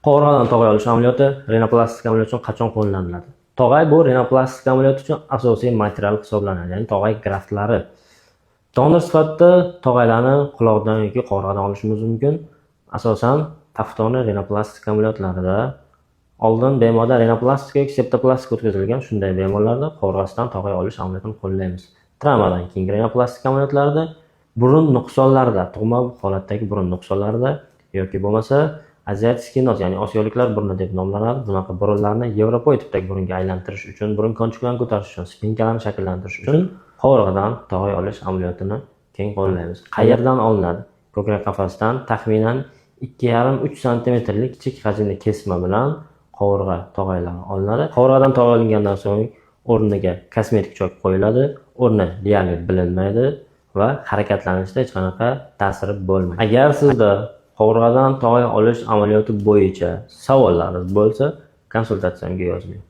Qovurg'adan tog'ay olish amaliyoti rinoplastik amaliyot uchun qachon qo'llaniladi? Tog'ay bu rinoplastik amaliyot uchun asosiy material hisoblanadi, ya'ni tog'ay graftlari. Donor sifatida tog'aylarni quloqdan yoki qovurg'adan olishimiz mumkin. Asosan taftoni rinoplastik amaliyotlarida oldin bemorda rinoplastik yoki septoplastik o'tkazilgan shunday bemorlarda qovurg'asidan tog'ay olish amaliyotini qo'llaymiz. Travmadan keyingi rinoplastik amaliyotlarda burun nuqsonlarida, tug'ma holatdagi burun nuqsonlarida yoki bo'lmasa Asiatik noz, ya'ni osiyoliklar burni deb nomlanadi. Bunaqa burunlarni yevropoid tipdagi burunga aylantirish uchun, burun konchiklarini ko'tarish uchun, spinkalarni shakllantirish uchun qovurg'adan tog'ay olish amaliyotini keng qo'llaymiz. Qayerdan olinadi? Ko'krak qafasidan taxminan 2,5-3 santimetrlik kichik hajmli kesma bilan qovurg'a tog'aylari olinadi. Qovurg'adan tog'ay olingandan so'ng o'rniga kosmetik chok qo'yiladi. O'rni deyarli bilinmaydi va harakatlanishda hech qanaqa ta'siri bo'lmaydi. Agar sizda qovurg'adan tog'ay olish amaliyoti bo'yicha savollaringiz bo'lsa, konsultatsiyamga yozing.